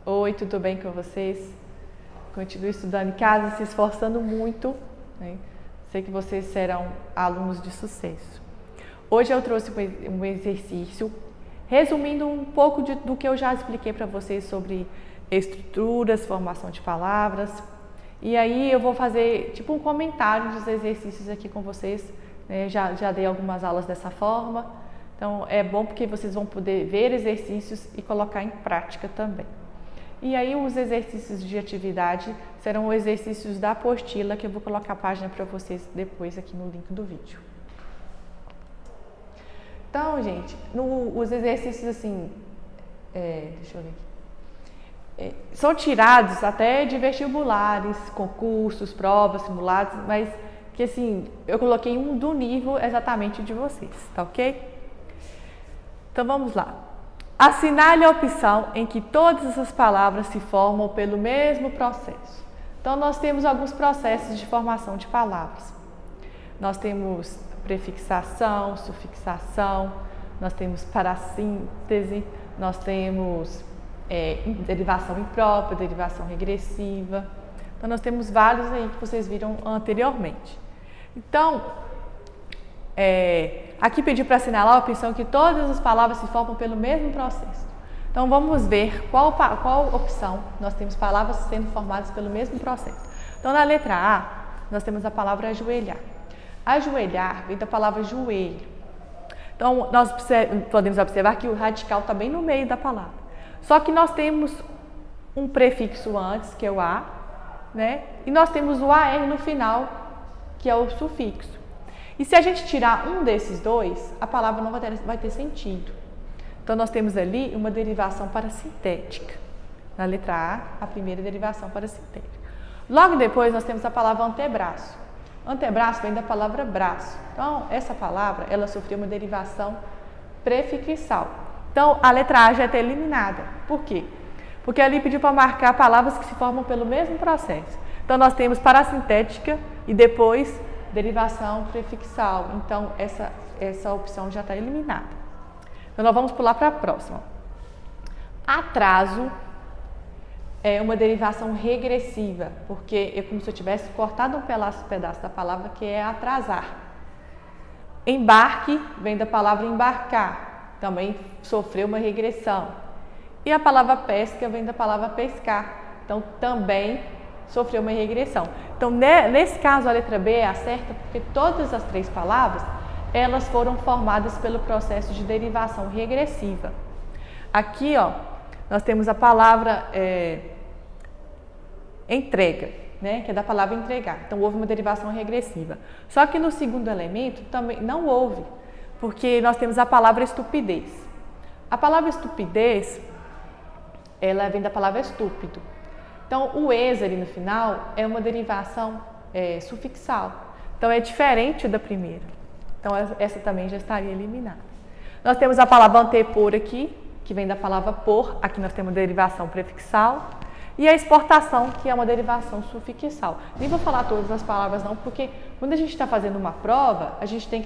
Oi, tudo bem com vocês? Continue estudando em casa, se esforçando muito, né? Sei que vocês serão alunos de sucesso. Hoje eu trouxe um exercício resumindo um pouco do que eu já expliquei para vocês sobre estruturas, formação de palavras. E aí eu vou fazer tipo um comentário dos exercícios aqui com vocês, né? Já dei algumas aulas dessa forma, então é bom porque vocês vão poder ver exercícios e colocar em prática também. E aí os exercícios de atividade serão exercícios da apostila, que eu vou colocar a página para vocês depois aqui no link do vídeo. Então, gente, os exercícios assim, deixa eu ver aqui, são tirados até de vestibulares, concursos, provas, simulados, mas que assim, eu coloquei um do nível exatamente de vocês, tá ok? Então vamos lá. Assinale a opção em que todas as palavras se formam pelo mesmo processo. Então, nós temos alguns processos de formação de palavras. Nós temos prefixação, sufixação, nós temos parassíntese, nós temos derivação imprópria, derivação regressiva. Então, nós temos vários aí que vocês viram anteriormente. Então, aqui pedi para assinalar a opção que todas as palavras se formam pelo mesmo processo. Então vamos ver qual opção nós temos palavras sendo formadas pelo mesmo processo. Então na letra A, nós temos a palavra ajoelhar. Ajoelhar vem da palavra joelho. Então nós podemos observar que o radical está bem no meio da palavra. Só que nós temos um prefixo antes, que é o A, né? E nós temos o AR no final, que é o sufixo. E se a gente tirar um desses dois, a palavra não vai ter sentido. Então, nós temos ali uma derivação parasintética. Na letra A, a primeira derivação parasintética. Logo depois, nós temos a palavra antebraço. Antebraço vem da palavra braço. Então, essa palavra, ela sofreu uma derivação prefixal. Então, a letra A já está eliminada. Por quê? Porque ali pediu para marcar palavras que se formam pelo mesmo processo. Então, nós temos parasintética e depois derivação prefixal. Então, essa opção já está eliminada. Então, nós vamos pular para a próxima. Atraso é uma derivação regressiva, porque é como se eu tivesse cortado um pedaço da palavra, que é atrasar. Embarque vem da palavra embarcar, também sofreu uma regressão. E a palavra pesca vem da palavra pescar, então também sofreu uma regressão. Então, nesse caso, a letra B é a certa, porque todas as três palavras, elas foram formadas pelo processo de derivação regressiva. Aqui, ó, nós temos a palavra entrega, né, que é da palavra entregar. Então, houve uma derivação regressiva. Só que no segundo elemento também não houve, porque nós temos a palavra estupidez. A palavra estupidez, ela vem da palavra estúpido. Então, o ex ali no final é uma derivação sufixal. Então, é diferente da primeira. Então, essa também já estaria eliminada. Nós temos a palavra antepor aqui, que vem da palavra por. Aqui nós temos derivação prefixal. E a exportação, que é uma derivação sufixal. Nem vou falar todas as palavras não, porque quando a gente está fazendo uma prova, a gente tem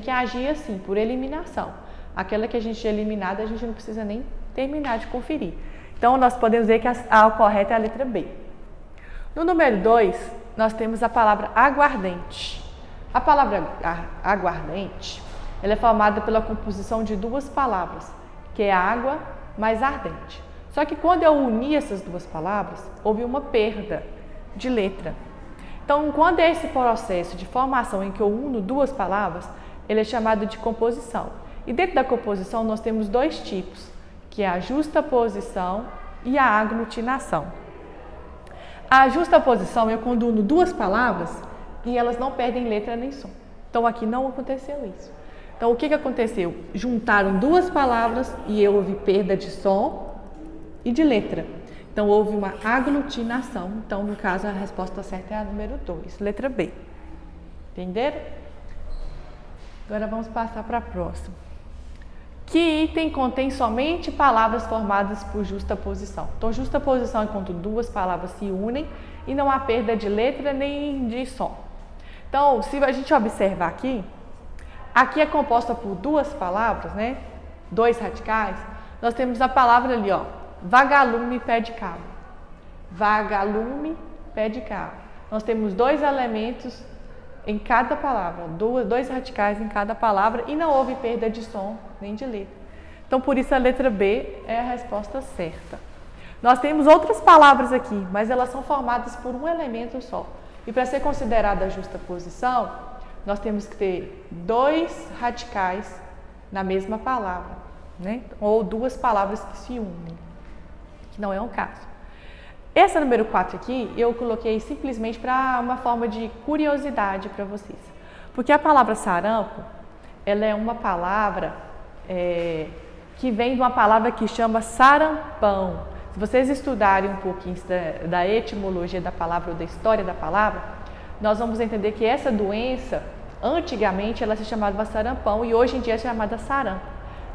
que agir assim, por eliminação. Aquela que a gente é eliminada, a gente não precisa nem terminar de conferir. Então, nós podemos ver que a correta é a letra B. No número 2, nós temos a palavra aguardente. A palavra aguardente, ela é formada pela composição de duas palavras, que é água mais ardente. Só que quando eu uni essas duas palavras, houve uma perda de letra. Então, quando é esse processo de formação em que eu uno duas palavras, ele é chamado de composição. E dentro da composição, nós temos dois tipos, que é a justaposição e a aglutinação. A justaposição é quando uno duas palavras e elas não perdem letra nem som. Então, aqui não aconteceu isso. Então, o que aconteceu? Juntaram duas palavras e houve perda de som e de letra. Então, houve uma aglutinação. Então, no caso, a resposta certa é a número 2, letra B. Entenderam? Agora, vamos passar para a próxima. Que item contém somente palavras formadas por justaposição? Então, justaposição é quando duas palavras se unem e não há perda de letra nem de som. Então, se a gente observar aqui é composta por duas palavras, né? Dois radicais. Nós temos a palavra ali, ó, vagalume, pé de cabra. Vagalume, pé de cabra. Nós temos dois elementos em cada palavra, dois radicais em cada palavra e não houve perda de som nem de letra. Então, por isso a letra B é a resposta certa. Nós temos outras palavras aqui, mas elas são formadas por um elemento só. E para ser considerada a justaposição, nós temos que ter dois radicais na mesma palavra, né? Ou duas palavras que se unem, que não é um caso. Essa número 4 aqui, eu coloquei simplesmente para uma forma de curiosidade para vocês. Porque a palavra sarampo, ela é uma palavra que vem de uma palavra que chama sarampão. Se vocês estudarem um pouquinho da etimologia da palavra ou da história da palavra, nós vamos entender que essa doença, antigamente, ela se chamava sarampão e hoje em dia é chamada sarampo.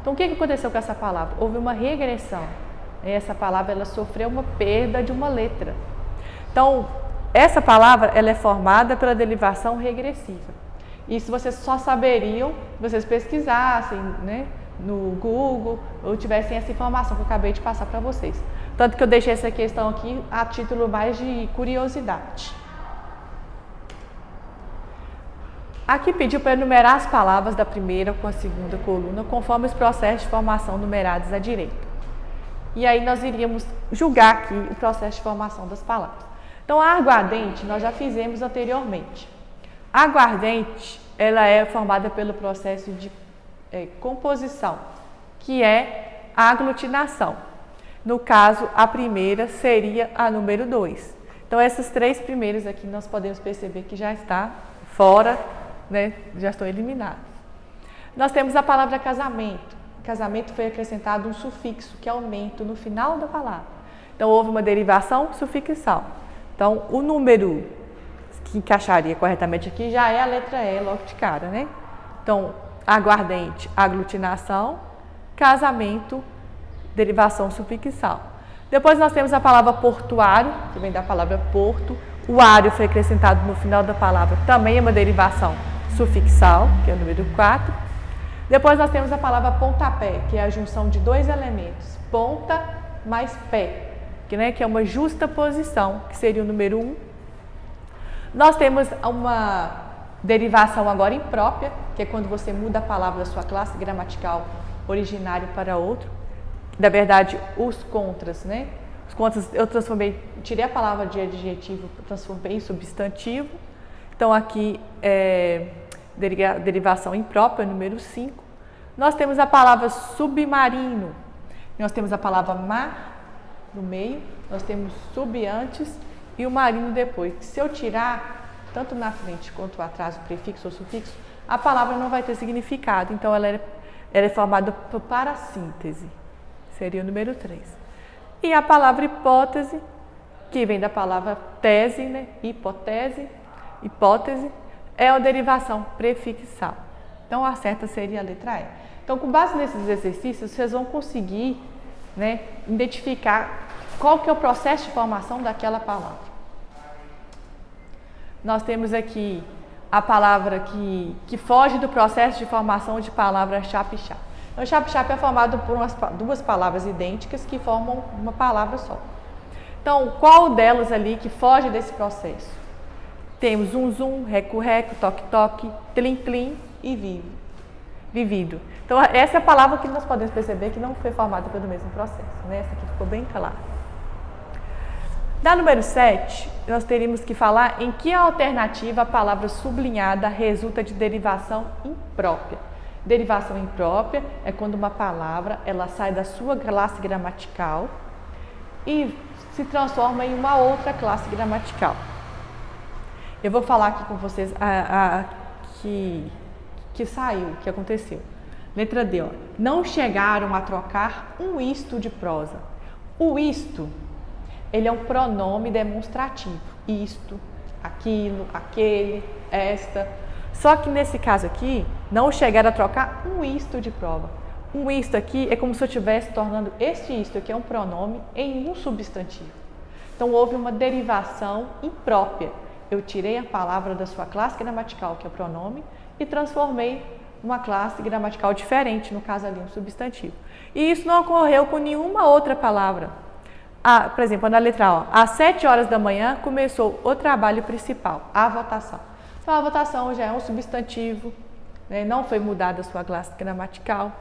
Então, o que aconteceu com essa palavra? Houve uma regressão. Essa palavra ela sofreu uma perda de uma letra. Então, essa palavra ela é formada pela derivação regressiva. Isso vocês só saberiam se vocês pesquisassem, né, no Google ou tivessem essa informação que eu acabei de passar para vocês. Tanto que eu deixei essa questão aqui a título mais de curiosidade. Aqui pediu para enumerar as palavras da primeira com a segunda coluna conforme os processos de formação numerados à direita. E aí nós iríamos julgar aqui o processo de formação das palavras. Então, a aguardente nós já fizemos anteriormente. A aguardente, ela é formada pelo processo de composição, que é a aglutinação. No caso, a primeira seria a número 2. Então, essas três primeiras aqui nós podemos perceber que já está fora, né, já estão eliminadas. Nós temos a palavra casamento. Casamento foi acrescentado um sufixo, que é aumento, no final da palavra. Então, houve uma derivação sufixal. Então, o número que encaixaria corretamente aqui já é a letra E logo de cara, né? Então, aguardente, aglutinação, casamento, derivação sufixal. Depois nós temos a palavra portuário, que vem da palavra porto. O ário foi acrescentado no final da palavra, também é uma derivação sufixal, que é o número 4. Depois nós temos a palavra pontapé, que é a junção de dois elementos, ponta mais pé, que é uma justa posição, que seria o número 1. Nós temos uma derivação agora imprópria, que é quando você muda a palavra da sua classe gramatical originário para outro. Na verdade, os contras, né? Os contras eu tirei a palavra de adjetivo, transformei em substantivo. Então aqui derivação imprópria, número 5. Nós temos a palavra submarino, nós temos a palavra mar no meio, nós temos sub antes e o marino depois. Se eu tirar tanto na frente quanto atrás o prefixo ou sufixo, a palavra não vai ter significado, então ela é formada por parassíntese, seria o número 3. E a palavra hipótese, que vem da palavra tese, né? Hipótese, é uma derivação prefixal. Então, a certa seria a letra E. Então, com base nesses exercícios, vocês vão conseguir, né, identificar qual que é o processo de formação daquela palavra. Nós temos aqui a palavra que foge do processo de formação de palavra chap-chap. Então, chap-chap é formado por duas palavras idênticas que formam uma palavra só. Então, qual delas ali que foge desse processo? Temos zum, reco-reco, toque-toque, tlim-tlim e vivido. Então, essa é a palavra que nós podemos perceber que não foi formada pelo mesmo processo, né? Essa aqui ficou bem clara. Na número 7, nós teríamos que falar em que alternativa a palavra sublinhada resulta de derivação imprópria. Derivação imprópria é quando uma palavra ela sai da sua classe gramatical e se transforma em uma outra classe gramatical. Eu vou falar aqui com vocês que saiu, que aconteceu. Letra D, ó. Não chegaram a trocar um isto de prosa. O isto, ele é um pronome demonstrativo. Isto, aquilo, aquele, esta. Só que nesse caso aqui, não chegaram a trocar um isto de prova. Um isto aqui é como se eu estivesse tornando este isto aqui é um pronome em um substantivo. Então houve uma derivação imprópria. Eu tirei a palavra da sua classe gramatical, que é o pronome, e transformei uma classe gramatical diferente, no caso ali um substantivo. E isso não ocorreu com nenhuma outra palavra. Por exemplo, na letra O, às 7 horas da manhã começou o trabalho principal, a votação. Então, a votação já é um substantivo, né? Não foi mudada a sua classe gramatical.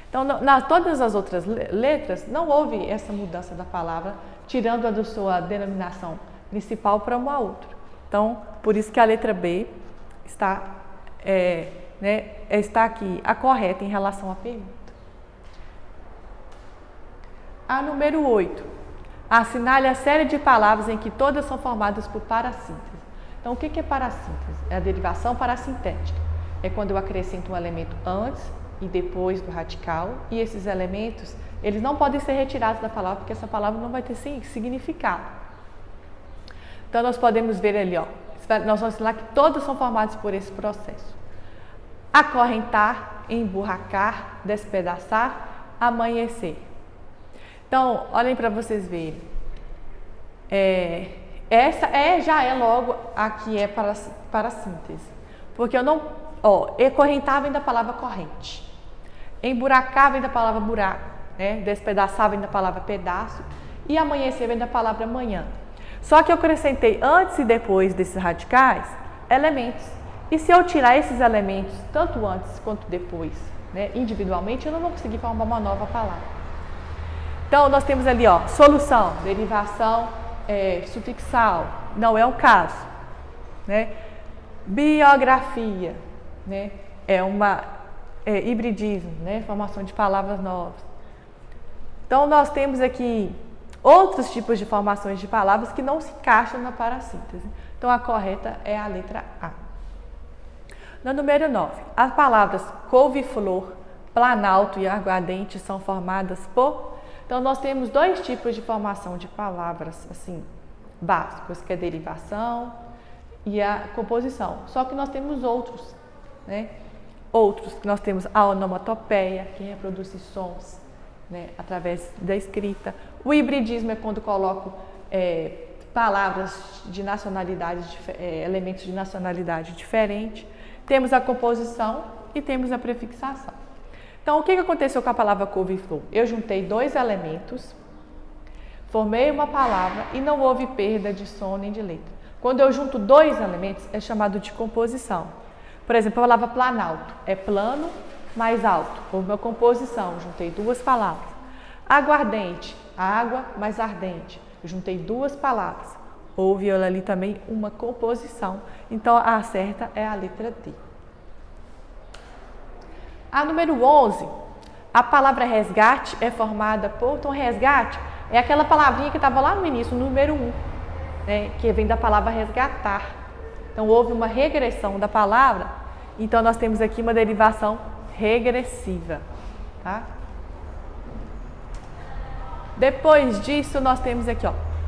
Então, todas as outras letras, não houve essa mudança da palavra, tirando a da sua denominação principal para uma outra. Então, por isso que a letra B está, está aqui a correta em relação à pergunta. A número 8. Assinale a série de palavras em que todas são formadas por parassíntese. Então, o que é parassíntese? É a derivação parassintética. É quando eu acrescento um elemento antes e depois do radical, e esses elementos, eles não podem ser retirados da palavra, porque essa palavra não vai ter significado. Então, nós podemos ver ali, nós vamos ensinar que todas são formadas por esse processo. Acorrentar, emburracar, despedaçar, amanhecer. Então, olhem para vocês verem. Essa já é logo a que é para síntese. Porque eu não... correntar vem da palavra corrente. Emburacar vem da palavra buraco. Né? Despedaçar vem da palavra pedaço. E amanhecer vem da palavra manhã. Só que eu acrescentei antes e depois desses radicais, elementos. E se eu tirar esses elementos, tanto antes quanto depois, né, individualmente, eu não vou conseguir formar uma nova palavra. Então, nós temos ali, solução, derivação sufixal, não é o caso. Né? Biografia, né? É uma hibridismo, né? Formação de palavras novas. Então, nós temos aqui outros tipos de formações de palavras que não se encaixam na parassíntese. Então, a correta é a letra A. No número 9, as palavras couve-flor, planalto e aguardente são formadas por... Então, nós temos dois tipos de formação de palavras, assim, básicos, que é a derivação e a composição. Só que nós temos outros, né? Outros, que nós temos a onomatopeia, que reproduz sons, né, através da escrita. O hibridismo é quando coloco palavras de nacionalidade, elementos de nacionalidade diferente. Temos a composição e temos a prefixação. Então, o que aconteceu com a palavra couve-flor? Eu juntei dois elementos, formei uma palavra e não houve perda de som nem de letra. Quando eu junto dois elementos, é chamado de composição. Por exemplo, a palavra planalto é plano mais alto. Houve uma composição, juntei duas palavras. Aguardente, água mais ardente. Eu juntei duas palavras. Houve ali também uma composição. Então, a certa é a letra D. A número 11, a palavra resgate é formada por... Então, resgate é aquela palavrinha que estava lá no início, o número 1, né, que vem da palavra resgatar. Então, houve uma regressão da palavra, então nós temos aqui uma derivação regressiva. Tá? Depois disso, nós temos aqui,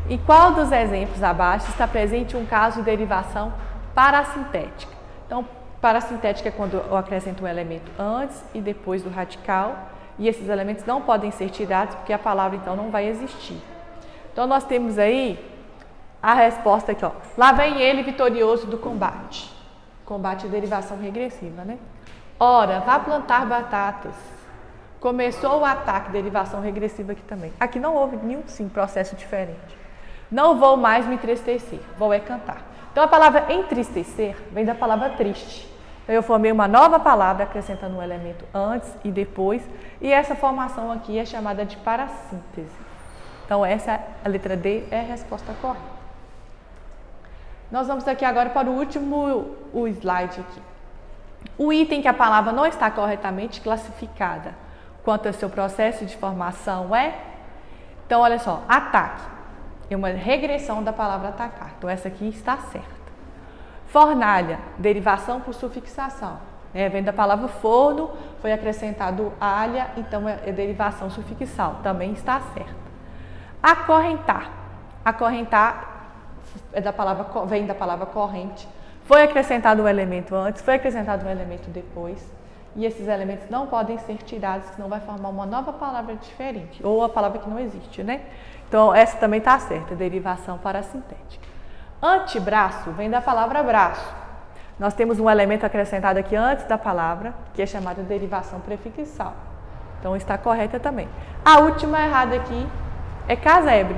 em qual dos exemplos abaixo está presente um caso de derivação parassintética? Então, parassintética é quando eu acrescento um elemento antes e depois do radical, e esses elementos não podem ser tirados porque a palavra então não vai existir. Então nós temos aí a resposta aqui, lá vem ele vitorioso do combate. Combate é derivação regressiva, né? Ora, vá plantar batatas. Começou o ataque, derivação regressiva aqui também. Aqui não houve nenhum processo diferente. Não vou mais me entristecer, vou cantar. Então, a palavra entristecer vem da palavra triste. Então, eu formei uma nova palavra acrescentando um elemento antes e depois. E essa formação aqui é chamada de parassíntese. Então, a letra D é a resposta correta. Nós vamos aqui agora para o último slide aqui. O item que a palavra não está corretamente classificada quanto ao seu processo de formação é... Então, olha só, ataque. É uma regressão da palavra atacar. Então, essa aqui está certa. Fornalha, derivação por sufixação. Vem da palavra forno, foi acrescentado alha, então é derivação sufixal. Também está certa. Acorrentar. Acorrentar vem da palavra corrente. Foi acrescentado um elemento antes, foi acrescentado um elemento depois. E esses elementos não podem ser tirados, senão vai formar uma nova palavra diferente. Ou a palavra que não existe, né? Então, essa também está certa, derivação parassintética. Antebraço vem da palavra braço. nós temos um elemento acrescentado aqui antes da palavra, que é chamado de derivação prefixal. Então está correta também. A última errada aqui é casebre,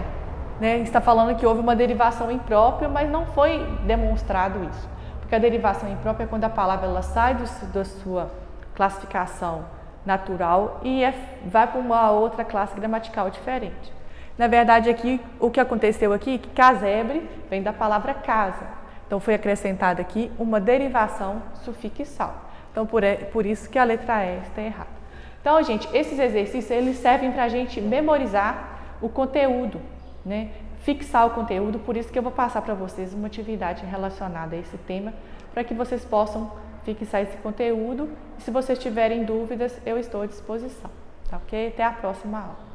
né? Está falando que houve uma derivação imprópria, mas não foi demonstrado isso. Porque a derivação imprópria é quando a palavra ela sai da sua classificação natural e vai para uma outra classe gramatical diferente. Na verdade, aqui, o que aconteceu aqui é que casebre vem da palavra casa. Então, foi acrescentada aqui uma derivação sufixal. Então, por isso que a letra E está errada. Então, gente, esses exercícios eles servem para a gente memorizar o conteúdo, né? Fixar o conteúdo, por isso que eu vou passar para vocês uma atividade relacionada a esse tema, para que vocês possam fixar esse conteúdo. E se vocês tiverem dúvidas, eu estou à disposição. Tá ok? Até a próxima aula.